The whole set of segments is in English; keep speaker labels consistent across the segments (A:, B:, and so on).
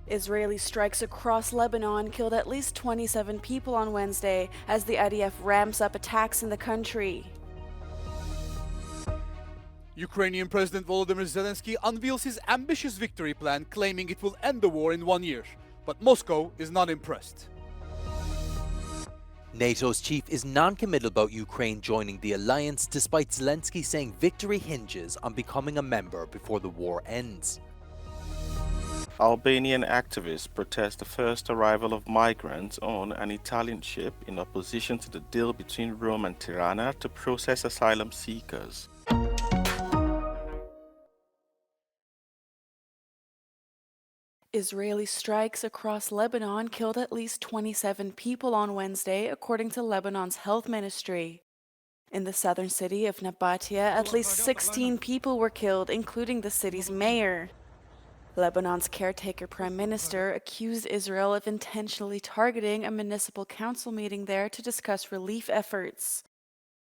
A: Israeli strikes across Lebanon killed at least 27 people on Wednesday as the IDF ramps up attacks in the country.
B: Ukrainian President Volodymyr Zelenskyy unveils his ambitious victory plan, claiming it will end the war in 1 year. But Moscow is not impressed.
C: NATO's chief is non-committal about Ukraine joining the alliance, despite Zelenskyy saying victory hinges on becoming a member before the war ends.
D: Albanian activists protest the first arrival of migrants on an Italian ship in opposition to the deal between Rome and Tirana to process asylum seekers.
A: Israeli strikes across Lebanon killed at least 27 people on Wednesday, according to Lebanon's health ministry. In the southern city of Nabatea, at least 16 people were killed, including the city's mayor. Lebanon's caretaker prime minister accused Israel of intentionally targeting a municipal council meeting there to discuss relief efforts.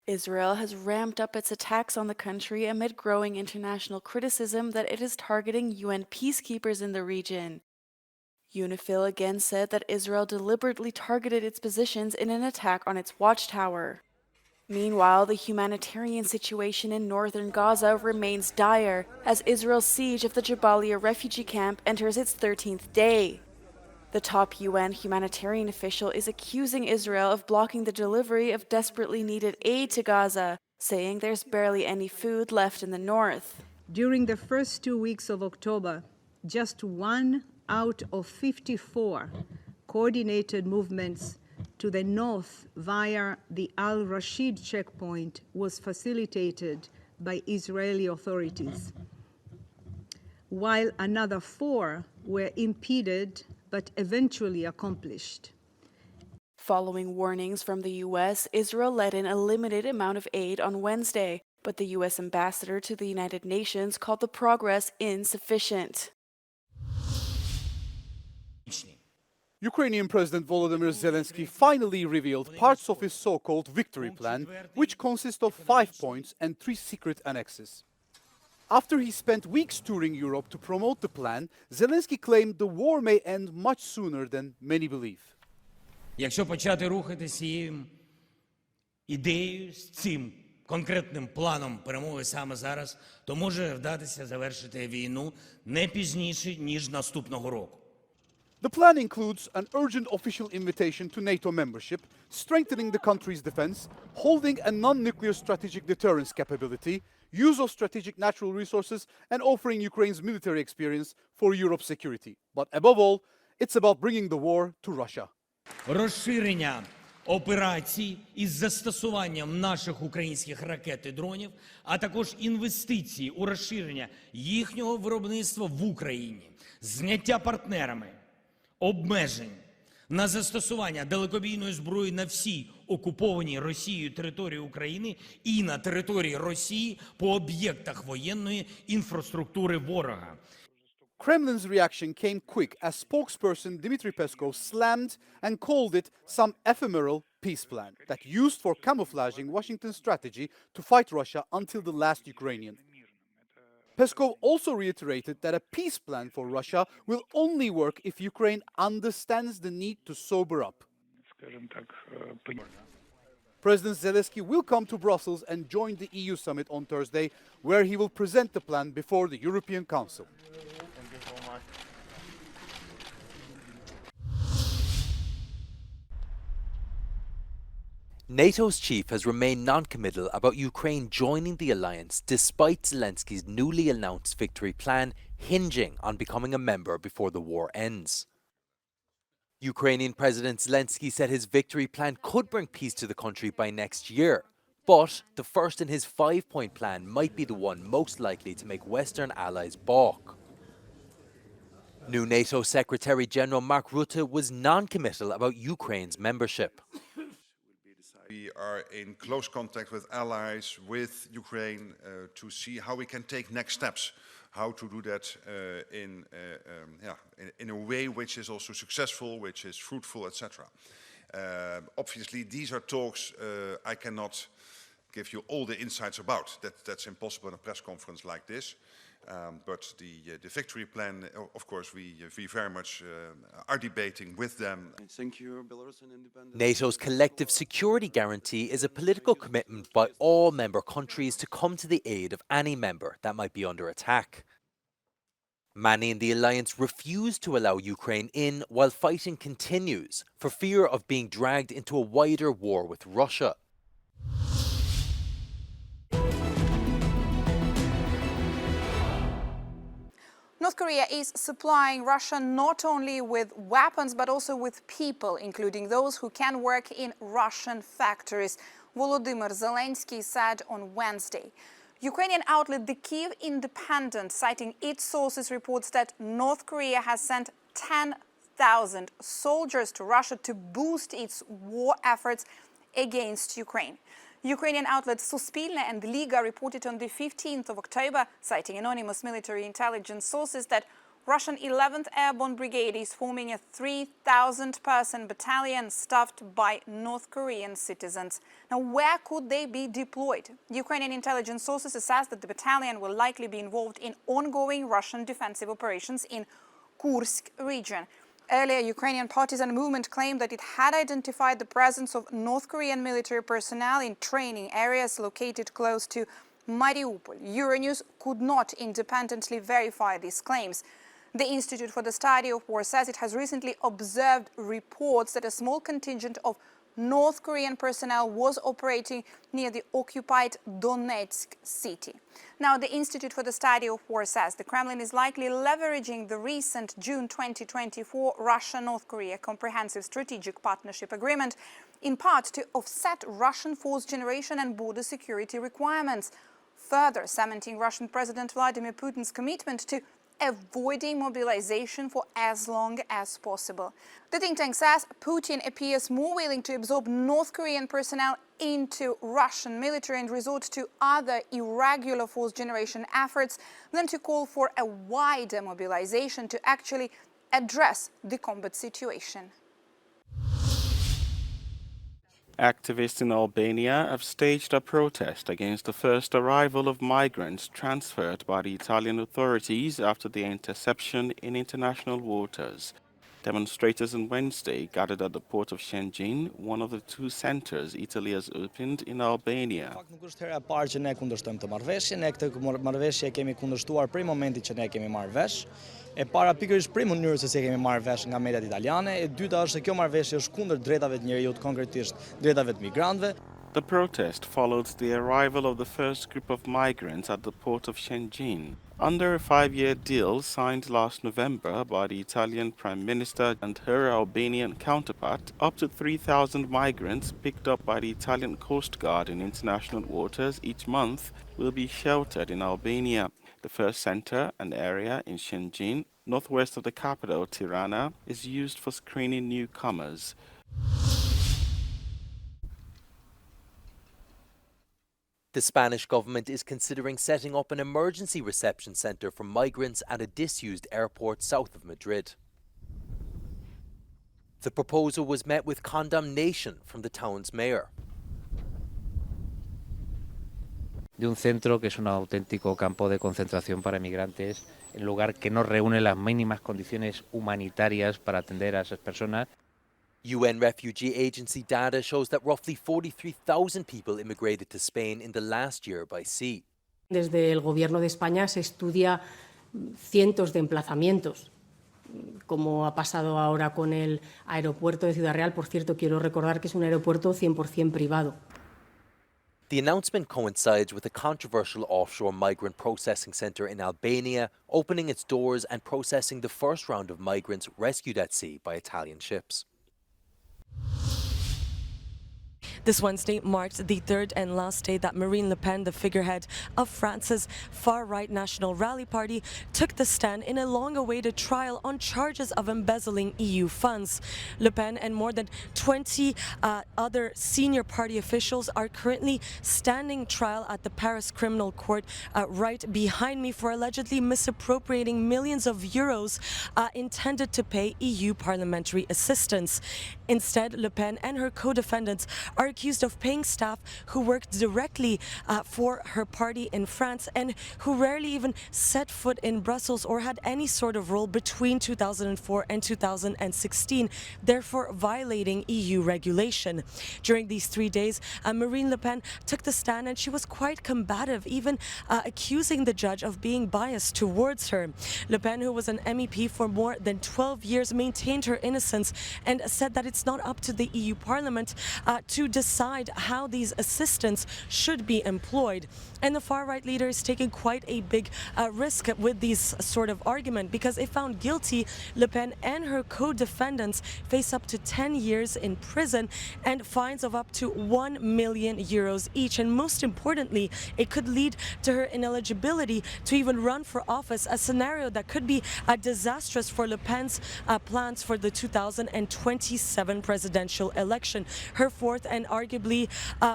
A: Israel has ramped up its attacks on the country amid growing international criticism that it is targeting UN peacekeepers in the region. UNIFIL again said that Israel deliberately targeted its positions in an attack on its watchtower. Meanwhile, the humanitarian situation in northern Gaza remains dire as Israel's siege of the Jabalia refugee camp enters its 13th day. The top UN humanitarian official is accusing Israel of blocking the delivery of desperately needed aid to Gaza, saying there's barely any food left in the north.
E: During the first 2 weeks of October, just 1 out of 54 coordinated movements to the north via the Al-Rashid checkpoint was facilitated by Israeli authorities, while another 4 were impeded but eventually accomplished.
A: Following warnings from the U.S., Israel let in a limited amount of aid on Wednesday, but the U.S. ambassador to the United Nations called the progress insufficient.
B: Ukrainian President Volodymyr Zelenskyy finally revealed parts of his so-called victory plan, which consists of 5 points and 3 secret annexes. After he spent weeks touring Europe to promote the plan, Zelenskyy claimed the war may end much sooner than many believe.
F: Якщо почати рухатися цією ідеєю, з цим конкретним планом перемоги саме зараз, то може вдатися завершити війну не пізніше, ніж наступного року.
B: The plan includes an urgent official invitation to NATO membership, strengthening the country's defense, holding a non-nuclear strategic deterrence capability, use of strategic natural resources, and offering Ukraine's military experience for Europe's security. But above all, it's about bringing the war to Russia.
F: Розширення операцій із застосуванням наших українських ракет і дронів, а також інвестиції у розширення їхнього виробництва в Україні, зняття партнерами обмежень на застосування далекобійної зброї на всій окупованій Росією території України і на території Росії по об'єктах воєнної інфраструктури ворога.
B: Kremlin's reaction came quick as spokesperson Dmitry Peskov slammed and called it some ephemeral peace plan that used for camouflaging Washington's strategy to fight Russia until the last Ukrainian. Peskov also reiterated that a peace plan for Russia will only work if Ukraine understands the need to sober up. President Zelenskyy will come to Brussels and join the EU summit on Thursday, where he will present the plan before the European Council.
C: NATO's chief has remained non-committal about Ukraine joining the alliance despite Zelenskyy's newly announced victory plan hinging on becoming a member before the war ends. Ukrainian President Zelenskyy said his victory plan could bring peace to the country by next year, but the first in his 5-point plan might be the one most likely to make Western allies balk. New NATO Secretary-General Mark Rutte was non-committal about Ukraine's membership.
G: We are in close contact with allies, with Ukraine, to see how we can take next steps, how to do that in a way which is also successful, which is fruitful, etc. Obviously, these are talks I cannot give you all the insights about. That's impossible in a press conference like this. But the victory plan, of course, we very much are debating with them.
H: Thank you, Belarusian independence.
C: NATO's collective security guarantee is a political commitment by all member countries to come to the aid of any member that might be under attack. Many in the alliance refuse to allow Ukraine in while fighting continues for fear of being dragged into a wider war with Russia.
I: North Korea is supplying Russia not only with weapons but also with people, including those who can work in Russian factories, Volodymyr Zelenskyy said on Wednesday. Ukrainian outlet The Kyiv Independent, citing its sources, reports that North Korea has sent 10,000 soldiers to Russia to boost its war efforts against Ukraine. Ukrainian outlets Suspilne and Liga reported on the 15th of October, citing anonymous military intelligence sources, that Russian 11th Airborne Brigade is forming a 3,000-person battalion staffed by North Korean citizens. Now, where could they be deployed? Ukrainian intelligence sources assess that the battalion will likely be involved in ongoing Russian defensive operations in Kursk region. Earlier, Ukrainian partisan movement claimed that it had identified the presence of North Korean military personnel in training areas located close to Mariupol. Euronews could not independently verify these claims. The Institute for the Study of War says it has recently observed reports that a small contingent of North Korean personnel was operating near the occupied Donetsk city. Now, the Institute for the Study of War says the Kremlin is likely leveraging the recent June 2024 Russia-North Korea Comprehensive Strategic Partnership Agreement in part to offset Russian force generation and border security requirements, further cementing Russian President Vladimir Putin's commitment to avoiding mobilization for as long as possible. The think tank says Putin appears more willing to absorb North Korean personnel into Russian military and resort to other irregular force generation efforts than to call for a wider mobilization to actually address the combat situation.
D: Activists in Albania have staged a protest against the first arrival of migrants transferred by the Italian authorities after their interception in international waters. Demonstrators on Wednesday gathered at the port of Shenzhen, one of the two centers Italy has opened in Albania.
J: Nuk është hera e parë që ne kundërshtojmë këtë marrëveshje, ne këtë marrëveshje kemi kundërshtuar prej momentit që ne kemi marrë vesh. E para pikërisht prej mënyrës se si kemi marrë vesh nga mediat italiane, e dyta është se kjo marrëveshje është kundër drejtave të njerëzit, konkretisht drejtave të migrantëve.
D: The protest followed the arrival of the first group of migrants at the port of Shenzhen. Under a 5-year deal signed last November by the Italian Prime Minister and her Albanian counterpart, up to 3,000 migrants picked up by the Italian Coast Guard in international waters each month will be sheltered in Albania. The first center, an area in Shenzhen, northwest of the capital, Tirana, is used for screening newcomers.
C: The Spanish government is considering setting up an emergency reception centre for migrants at a disused airport south of Madrid. The proposal was met with condemnation from the town's mayor.
K: De un centro que es un auténtico campo de concentración para migrantes, en lugar que no reúne las mínimas condiciones humanitarias para atender a esas personas.
C: UN Refugee Agency data shows that roughly 43,000 people immigrated to Spain in the last year by sea.
L: Desde el Gobierno de España se estudia cientos de emplazamientos, como ha pasado ahora con el aeropuerto de Ciudad Real. Por cierto, quiero recordar que es un aeropuerto 100% privado.
C: The announcement coincides with a controversial offshore migrant processing centre in Albania opening its doors and processing the first round of migrants rescued at sea by Italian ships.
M: This Wednesday marked the third and last day that Marine Le Pen, the figurehead of France's far-right National Rally Party, took the stand in a long-awaited trial on charges of embezzling EU funds. Le Pen and more than 20 other senior party officials are currently standing trial at the Paris Criminal Court right behind me for allegedly misappropriating millions of euros intended to pay EU parliamentary assistance. Instead, Le Pen and her co-defendants are accused of paying staff who worked directly for her party in France and who rarely even set foot in Brussels or had any sort of role between 2004 and 2016, therefore violating EU regulation. During these 3 days, Marine Le Pen took the stand and she was quite combative, even accusing the judge of being biased towards her. Le Pen, who was an MEP for more than 12 years, maintained her innocence and said that it's not up to the EU Parliament to decide how these assistants should be employed. And the far-right leader is taking quite a big risk with these sort of argument, because if found guilty, Le Pen and her co-defendants face up to 10 years in prison and fines of up to 1 million euros each. And most importantly, it could lead to her ineligibility to even run for office, a scenario that could be disastrous for Le Pen's plans for the 2027 presidential election, her fourth and arguably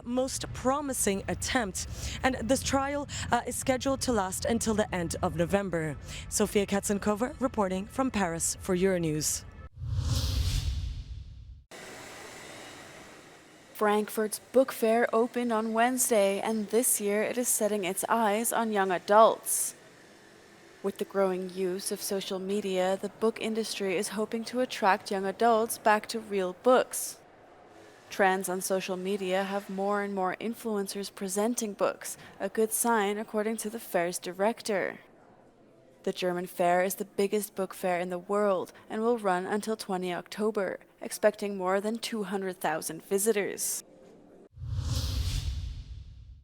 M: most promising attempt. And this trial is scheduled to last until the end of November. Sofia Katzenkova reporting from Paris for Euronews.
A: Frankfurt's book fair opened on Wednesday, and this year it is setting its eyes on young adults. With the growing use of social media, the book industry is hoping to attract young adults back to real books. Trends on social media have more and more influencers presenting books, a good sign according to the fair's director. The German fair is the biggest book fair in the world and will run until 20 October, expecting more than 200,000 visitors.